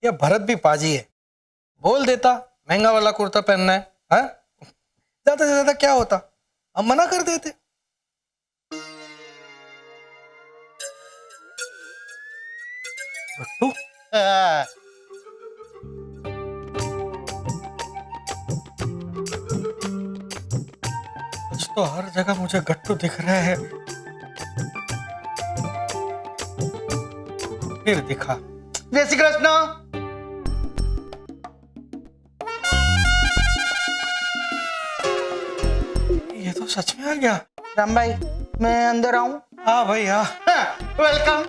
ये भरत भी पाजी है, बोल देता महंगा वाला कुर्ता पहनना है, हाँ? ज्यादा से ज्यादा क्या होता, हम मना कर देते। गट्टू कुछ तो हर जगह मुझे गट्टू दिख रहा है। फिर दिखा। जय श्री कृष्ण। ये तो सच में आ गया। राम भाई मैं अंदर आऊं? हाँ भाई हाँ। वेलकम।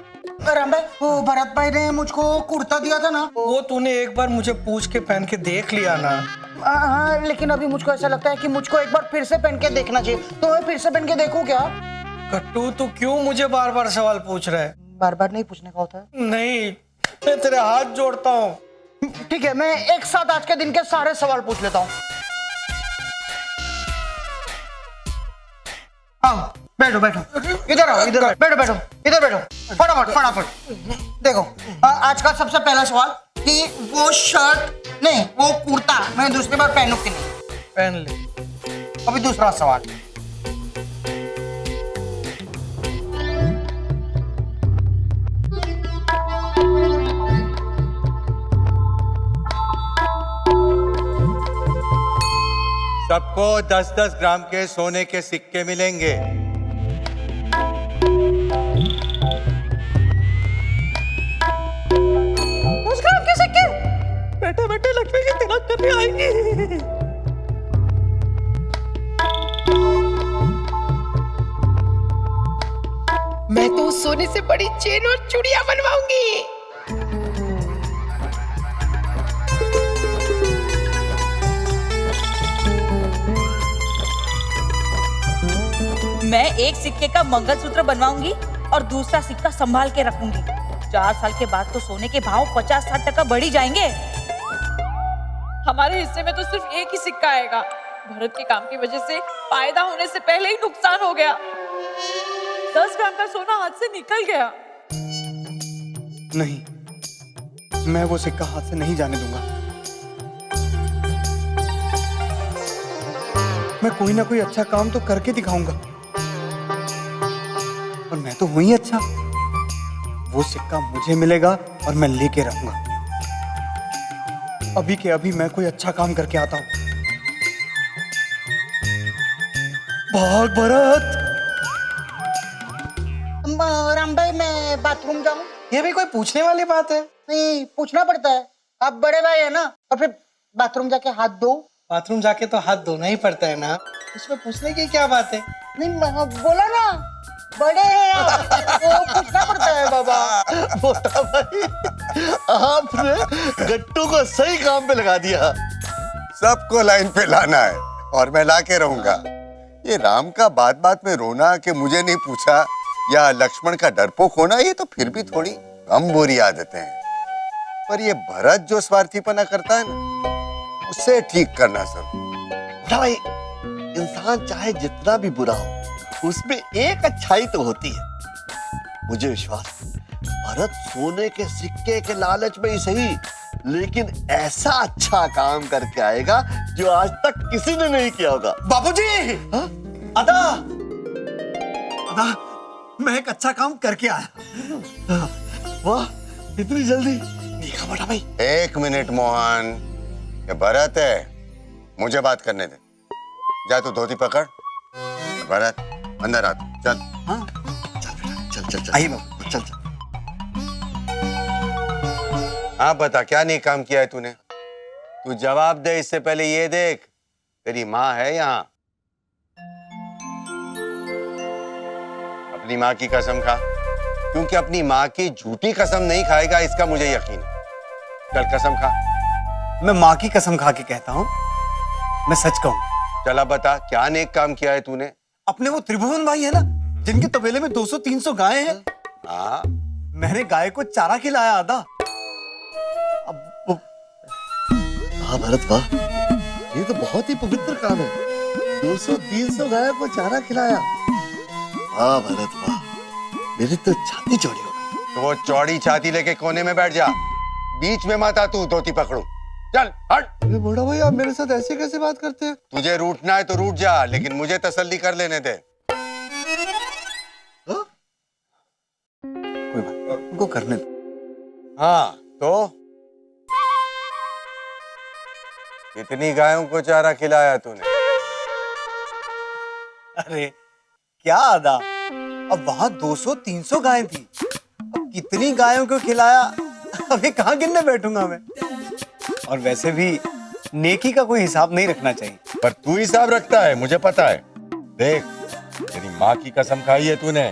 राम भाई वो भरत भाई ने मुझको कुर्ता दिया था ना, वो तूने एक बार मुझे पूछ के पहन के देख लिया ना। हाँ लेकिन अभी मुझको ऐसा लगता है कि मुझको एक बार फिर से पहन के देखना चाहिए, तो मैं फिर से पहन के देखूं क्या? गट्टू तू क्यों मुझे बार बार सवाल पूछ रहा है? बार बार नहीं पूछने का होता है। नहीं, मैं तेरे हाथ जोड़ता हूँ। ठीक है, मैं एक साथ आज के दिन के सारे सवाल पूछ लेता हूँ। हाँ बैठो बैठो, इधर आओ, इधर बैठो बैठो, इधर बैठो, फटाफट फटाफट। देखो आज का सबसे पहला सवाल कि वो शर्ट नहीं वो कुर्ता मैं दूसरी बार पहनूं कि नहीं? पहन ले। अभी दूसरा सवाल, सबको 10-10 ग्राम के सोने के सिक्के मिलेंगे। 10 ग्राम के सिक्के? बेटे बेटे लक्ष्मी की तिलक करने आएंगी। मैं तो उस सोने से बड़ी चेन और चूड़ियां बनवाऊंगी। मैं एक सिक्के का मंगलसूत्र बनवाऊंगी और दूसरा सिक्का संभाल के रखूंगी। 4 साल के बाद तो सोने के भाव 50-60% बढ़ ही जाएंगे। हमारे हिस्से में तो सिर्फ एक ही सिक्का आएगा। भरत के काम की वजह से फायदा होने से पहले ही नुकसान हो गया। 10 ग्राम का सोना हाथ से निकल गया। नहीं, मैं वो सिक्का हाथ से नहीं जाने दूंगा। मैं कोई ना कोई अच्छा काम तो करके दिखाऊंगा, और मैं तो हूं ही अच्छा। वो सिक्का मुझे मिलेगा और मैं लेके रहूंगा। अभी के अभी मैं कोई अच्छा काम करके आता हूं। भाग भरत। राम भाई मैं बाथरूम जाऊं? ये भी कोई पूछने वाली बात है? नहीं पूछना पड़ता है, आप बड़े भाई है ना, और फिर बाथरूम जाके हाथ धो। बाथरूम जाके तो हाथ धोना ही पड़ता है ना, उसमें पूछने की क्या बात है? नहीं बोला ना बड़े हैं आप, तो पूछना पड़ता है बाबा। मोटा भाई आपने गट्टू को सही काम पे लगा दिया। सबको लाइन पे लाना है और मैं ला के रहूंगा। ये राम का बात बात में रोना कि मुझे नहीं पूछा या लक्ष्मण का डरपोक होना, ये तो फिर भी थोड़ी कम बुरी आदतें हैं। पर ये भरत जो स्वार्थीपना करता है ना, उसे ठीक करना सर। मोटा भाई इंसान चाहे जितना भी बुरा हो उसमें एक अच्छाई तो होती है। मुझे विश्वास भरत सोने के सिक्के के लालच में ही सही, लेकिन ऐसा अच्छा काम करके आएगा जो आज तक किसी ने नहीं किया होगा। बाबूजी, अदा अदा मैं एक अच्छा काम करके आया। वाह इतनी जल्दी? देखा बड़ा भाई। 1 मिनट मोहन, ये भरत है, मुझे बात करने दे। जा तू धोती पकड़। भरत अंदर आ, चल। हाँ चल बेटा चल चल चल आइए बाबू। चल चल। हाँ बता, क्या नहीं काम किया है तूने? तू जवाब दे, इससे पहले ये देख तेरी माँ है यहाँ। अपनी माँ की कसम खा, क्योंकि अपनी माँ की झूठी कसम नहीं खाएगा इसका मुझे यकीन है। चल कसम खा। मैं माँ की कसम खा के कहता हूँ, मैं सच कहूँ। चला बता, क्या नेक काम किया है तूने? अपने वो त्रिभुवन भाई है ना, जिनके तबेले में 200-300 गायें हैं, हाँ मैंने गाय को चारा खिलाया आधा। अब वाह भरत वाह, ये तो बहुत ही पवित्र काम है। 200-300 गायों को चारा खिलाया। वाह भरत वाह, मेरी तो छाती चौड़ी हो गई। तो वो चौड़ी छाती लेके कोने में बैठ जा, बीच में मत आ तू धोती पकड़ू। चल हट। अरे बड़ा भाई, आप मेरे साथ ऐसे कैसे बात करते हैं? तुझे रूठना है तो रूठ जा, लेकिन मुझे तसल्ली कर लेने दे। कोई बात नहीं, उनको करने दो। हाँ तो कितनी गायों को चारा खिलाया तूने? अरे क्या आदा, अब वहां 200-300 गायें थी, अब कितनी गायों को खिलाया अभी कहाँ गिनने बैठूंगा मैं। और वैसे भी नेकी का कोई हिसाब नहीं रखना चाहिए। पर तू हिसाब रखता है, मुझे पता है। देख, तेरी माँ की कसम खाई है तूने,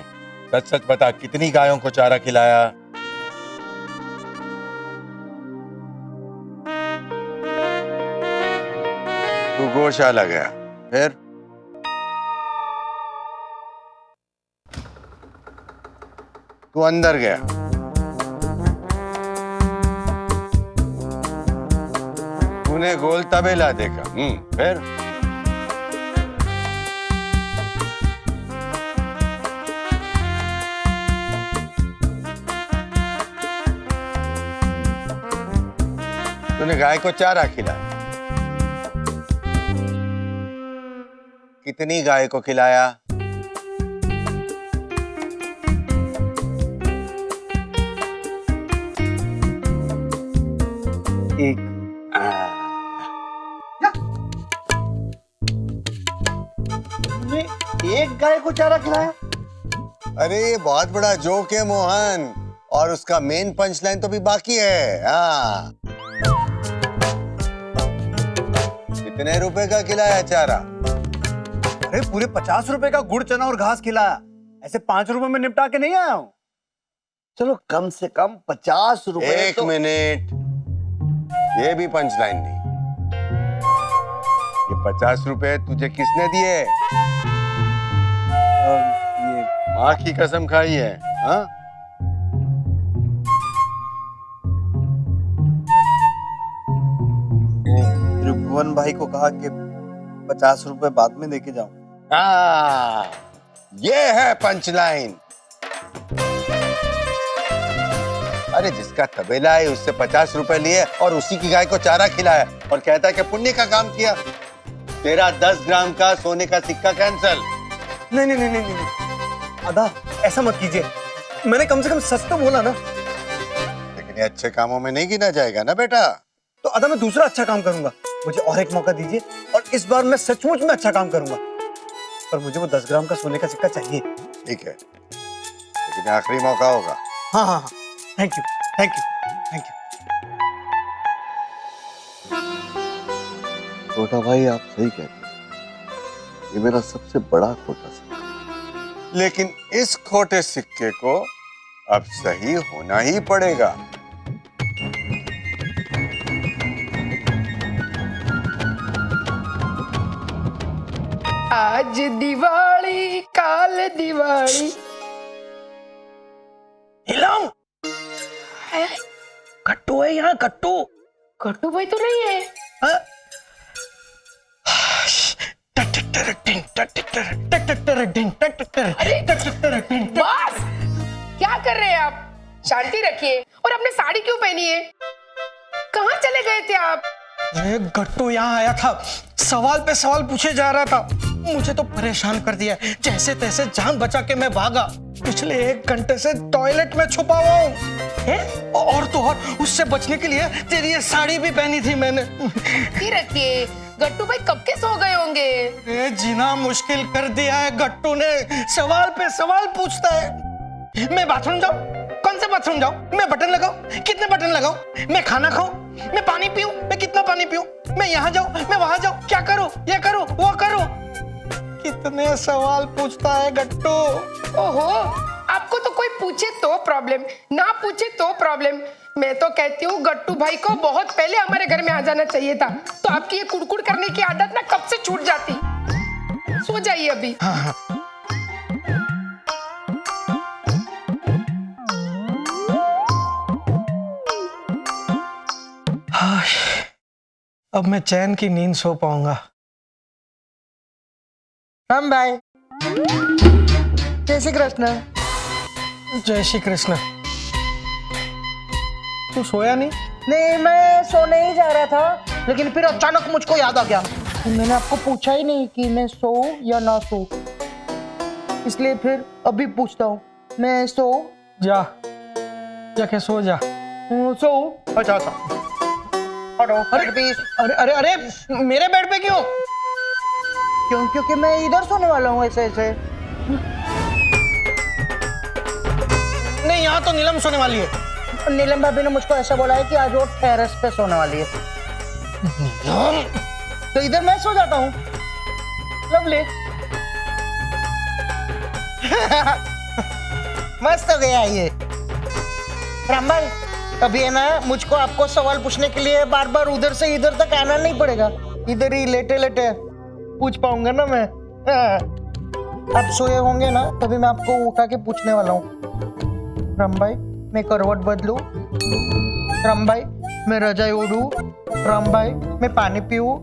सच सच बता कितनी गायों को चारा खिलाया? तू गौशाला गया, फिर तू अंदर गया, तूने गोल तबेला देखा, फिर तूने गाय को चारा खिलाया। कितनी गाय को खिलाया? एक तुमने एक गाय को चारा खिलाया? अरे ये बहुत बड़ा जोक है मोहन, और उसका मेन पंच लाइन तो भी बाकी है। हाँ, कितने रुपए का खिलाया चारा? अरे पूरे 50 रुपए का गुड़ चना और घास खिलाया, ऐसे 5 रुपए में निपटा के नहीं आया हूँ। चलो कम से कम 50 रुपए। एक मिनट, ये भी पंच लाइन नहीं। ये 50 रुपए तुझे किसने दिए? ये माँ की कसम खाई है? हाँ, त्रिभुवन भाई को कहा कि 50 रुपए बाद में देके जाऊं। ये है पंच लाइन। अरे जिसका तबेला है उससे 50 रुपए लिए और उसी की गाय को चारा खिलाया और कहता है कि पुण्य का काम किया। तेरा 10 ग्राम का सोने का सिक्का कैंसल। नहीं नहीं नहीं नहीं नहीं आदा, ऐसा मत कीजिए, मैंने कम से कम सच तो बोला ना। लेकिन ये अच्छे कामों में नहीं गिना जाएगा ना बेटा। तो आदा मैं दूसरा अच्छा काम करूंगा, मुझे और एक मौका दीजिए और इस बार मैं सचमुच में अच्छा काम करूंगा। पर मुझे वो 10 ग्राम का सोने का सिक्का चाहिए। ठीक है, लेकिन आखिरी मौका होगा। हाँ हाँ हाँ, thank you thank you thank you. छोटा भाई आप सही कहते हैं, ये मेरा सबसे बड़ा खोटा सिक्का। लेकिन इस खोटे सिक्के को अब सही होना ही पड़ेगा। आज दिवाली काल दिवाली। नीलम, कट्टू है यहाँ, कट्टू। कट्टू भाई तो नहीं है। हाँ? बस क्या कर रहे हैं आप? शांति रखिए। और आपने साड़ी क्यों पहनी है? कहाँ चले गए थे आप? अरे गट्टू यहाँ आया था, सवाल पे सवाल पूछे जा रहा था, मुझे तो परेशान कर दिया। जैसे तैसे जान बचा के मैं भागा। पिछले 1 घंटे से टॉयलेट में छुपा हुआ हूँ। और तो और उससे बचने के लिए तेरी ये साड़ी भी पहनी थी मैंने। ही रखिए, गट्टू भाई कब के सो गए होंगे। जीना मुश्किल कर दिया है गट्टू ने, सवाल पे सवाल पूछता है। मैं बाथरूम जाऊं? कौन से बाथरूम जाऊं? मैं बटन लगाऊं? कितने बटन लगाऊं? मैं खाना खाऊं? मैं पानी पीऊं? मैं कितना पानी पीऊं? मैं यहाँ जाऊं? मैं वहां जाऊं? क्या करूं? ये करूं? वो करूं? कितने सवाल पूछता है गट्टू। ओहो, आपको तो कोई पूछे तो प्रॉब्लम, ना पूछे तो प्रॉब्लम। मैं तो कहती हूँ गट्टू भाई को बहुत पहले हमारे घर में आ जाना चाहिए था, तो आपकी ये कुड़कुड़ करने की आदत ना कब से छूट जाती। सो जाइए अभी। हाँ हाँ। अब मैं चैन की नींद सो पाऊंगा। राम भाई, जय श्री कृष्ण। जय श्री कृष्ण। तू सोया नहीं? नहीं, मैं सोने ही जा रहा था, लेकिन फिर अचानक मुझको याद आ गया। मैंने आपको पूछा ही नहीं कि मैं सोऊं या ना सोऊं, इसलिए फिर अभी पूछता हूँ, मैं सोऊं? जा जाके सो जा। सोऊं? अच्छा अच्छा, हटो। अरे अरे अरे अरे मेरे बेड पे क्यों? क्यों? क्योंकि मैं इधर सोने वाला हूँ ऐसे ऐसे। नहीं, यहाँ तो नीलम सोने वाली है। नीलम भाभी ने मुझको ऐसा बोला है कि आज वो टेरेस पे सोने वाली है, तो इधर मैं सो जाता हूँ। लवली। मस्त हो गया ये। राम भाई, अभी है ना, मुझको आपको सवाल पूछने के लिए बार बार उधर से इधर तक आना नहीं पड़ेगा, इधर ही लेटे लेटे पूछ पाऊंगा ना मैं। आप सोए होंगे ना, तभी मैं आपको उठा के पूछने वाला हूँ। राम भाई, मैं करवट बदलूं? राम भाई, मैं रजाई ओढ़ूं? राम भाई, मैं पानी पीऊं?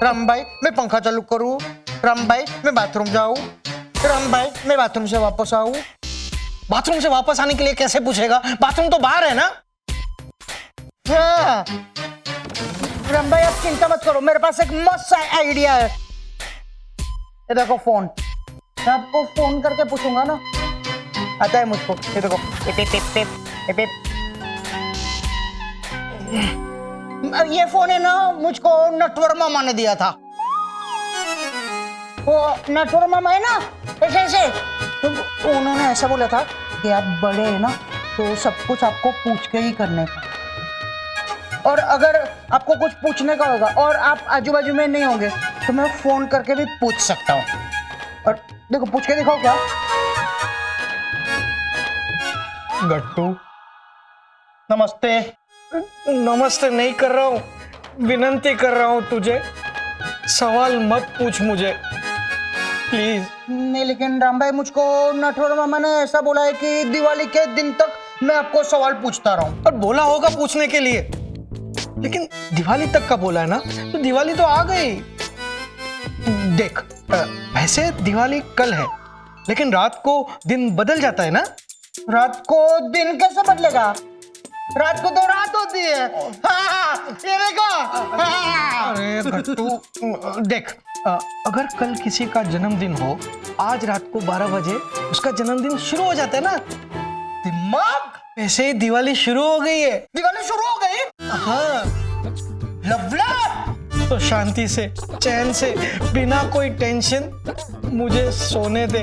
राम भाई, मैं पंखा चालू करूं? राम भाई, मैं बाथरूम जाऊं? राम भाई, मैं बाथरूम से वापस आऊं? बाथरूम से वापस आने के लिए कैसे पूछेगा? बाथरूम तो बाहर है ना। हाँ। राम भाई, आप चिंता मत करो, मेरे पास एक मस्त आइडिया है। ये देखो फोन, मैं आपको फोन करके पूछूंगा ना, आता है मुझको। ये देखो, tip tip tip tip tip tip. ये फोन है ना, मुझको नटवर मामा ने दिया था। वो नटवर मामा है ना, ऐसे ऐसे, तो उन्होंने ऐसा बोला था कि आप बड़े हैं ना, तो सब कुछ आपको पूछ के ही करने का, और अगर आपको कुछ पूछने का होगा और आप आजू बाजू में नहीं होंगे, तो मैं फोन करके भी पूछ सकता हूँ। और देखो, पूछ के दिखाओ क्या। गट्टू, नमस्ते। नमस्ते नहीं कर रहा हूँ, विनंती कर रहा हूँ तुझे, सवाल मत पूछ मुझे प्लीज। नहीं, लेकिन राम भाई, मुझको नटवर मामा ने ऐसा बोला है कि दिवाली के दिन तक मैं आपको सवाल पूछता रहूं। और बोला होगा पूछने के लिए, लेकिन दिवाली तक का बोला है ना, तो दिवाली तो आ गई। देख, वैसे दिवाली कल है, लेकिन रात को दिन बदल जाता है ना। रात को दिन कैसे बदलेगा? रात को तो रात होती है। हाँ, ये देखो। हाँ। अरे गट्टू, देख, अगर कल किसी का जन्मदिन हो, आज रात को 12 बजे उसका जन्मदिन शुरू हो जाता है ना। दिमाग, वैसे ही दिवाली शुरू हो गई है। दिवाली शुरू हो गई? हाँ, लवला। तो शांति से, चैन से, बिना कोई टेंशन मुझे सोने दे।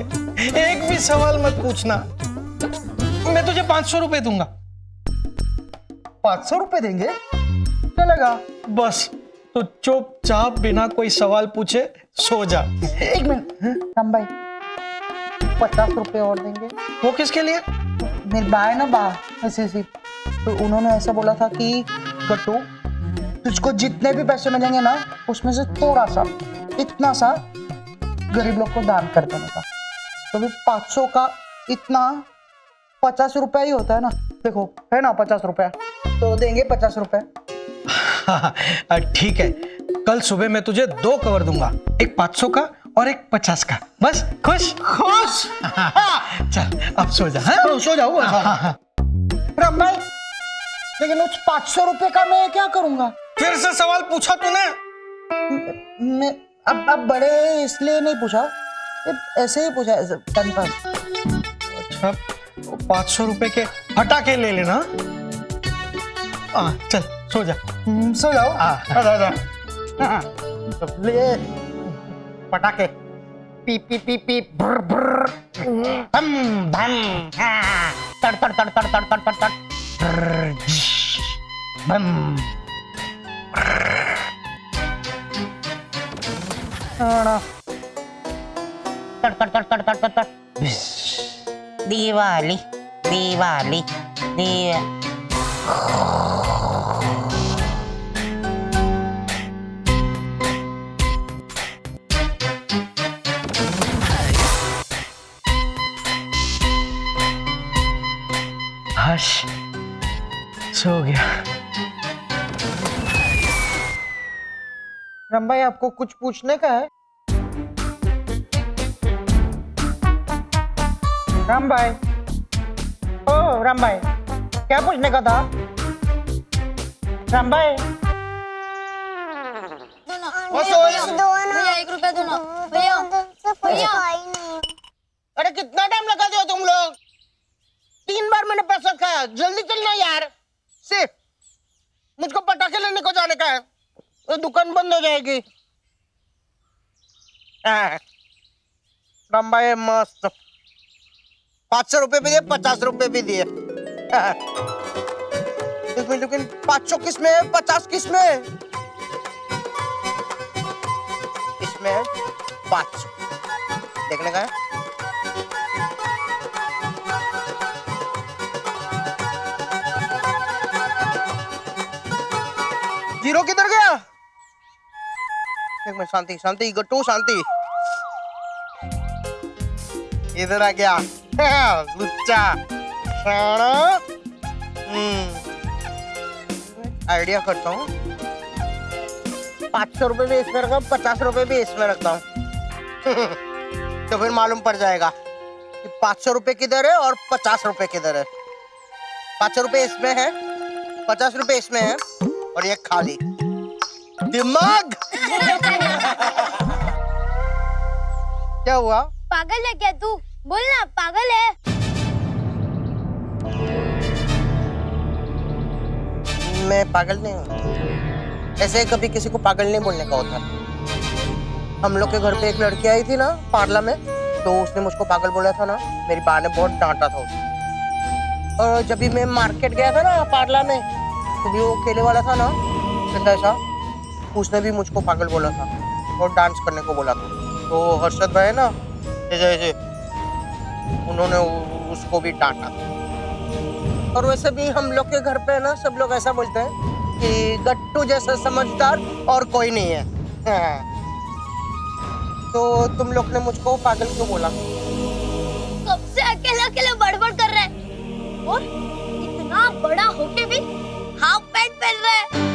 एक भी सवाल मत पूछना। मैं तुझे 500 रुपए दूंगा। 500 रुपए देंगे? चलेगा। बस, तो चुपचाप बिना कोई सवाल पूछे सो जा। एक मिनट, राम भाई, 50 रुपए और देंगे? वो किसके लिए? मेरी बा है ना, बा, ऐसे ऐसे, तो उन्होंने ऐसा बोला था कि गट्टू, तुझको जितने भी पैसे मिलेंगे ना, उसमें से थोड़ा सा, इतना सा गरीब लोग को दान कर देने का। तो भी 500 का इतना 50 रुपया ही होता है ना। देखो, है ना 50 रुपया, तो देंगे 50 रुपए। ठीक है, कल सुबह मैं तुझे 2 कवर दूंगा, एक 500 का और एक 50 का। बस खुश? खुश। चल अब सो जा। हाँ? सो जाओ। राम भाई, लेकिन उस 500 रुपए का मैं क्या करूंगा? फिर से सवाल पूछा तूने? मैं अब बड़े इसलिए नहीं पूछा, ऐसे ही पूछा, टाइम पास। अच्छा, 500 रुपए के फटाके ले लेना। चल सो जा। सो जाओ। ले पटाखे, पी पी पी पी, भर भर, धम धम, तड़ तड़ तड़ तड़ तड़ तड़ तड़ तड़, भम, तड़ तड़ तड़ तड़ तड़ तड़ तड़, दिवाली दिवाली दिवाली। हश, सो गया। राम भाई, आपको कुछ पूछने का है? राम भाई, ओ राम भाई, क्या पूछने का था? राम भाई वो सो रहे। भैया 1 रुपया दो ना भैया भैया अरे कितना टाइम लगा दो तुम लोग? 3 बार मैंने पैसा खाया, जल्दी चलना यार। सिर्फ मुझको पटाखे लेने को जाने का है, तो दुकान बंद हो जाएगी। राम भाई मस्त। 500 रुपए भी दिए, 50 रुपए भी दिए। लेकिन 500 किस में है, 50 किस में है? इसमें है 500। देखने का है? जीरो किधर गया? एक मिनट, शांति शांति गट्टू शांति। इधर आ गया लुच्चा। आइडिया करता हूँ, 500 रुपए भी इसमें रखता हूँ, 50 रुपए भी इसमें रखता हूँ। तो फिर मालूम पड़ जाएगा कि 500 रुपए किधर है और 50 रुपए किधर है। 500 रुपए इसमें है, 50 रुपए इसमें है, और ये खाली। दिमाग क्या हुआ? पागल है क्या तू? बोल ना, पागल है? मैं पागल नहीं हूँ। ऐसे कभी किसी को पागल नहीं बोलने का होता। हम लोग के घर पे एक लड़की आई थी ना पार्ला में, तो उसने मुझको पागल बोला था ना, मेरी माँ ने बहुत डांटा था उसको। और जब भी मैं मार्केट गया था ना पार्ला में, तो भी वो केले वाला था ना ऐसा, उसने भी मुझको पागल बोला था और डांस करने को बोला था। तो हर्षद भाई ना ऐसे उन्होंने उसको भी डांटा था। और वैसे भी हम लोग के घर पे ना सब लोग ऐसा बोलते हैं कि गट्टू जैसा समझदार और कोई नहीं है। तो तुम लोग ने मुझको पागल क्यों बोला? कब से अकेले अकेले बड़बड़ कर रहा है और इतना बड़ा होके भी हाफ पैंट पहन रहा है।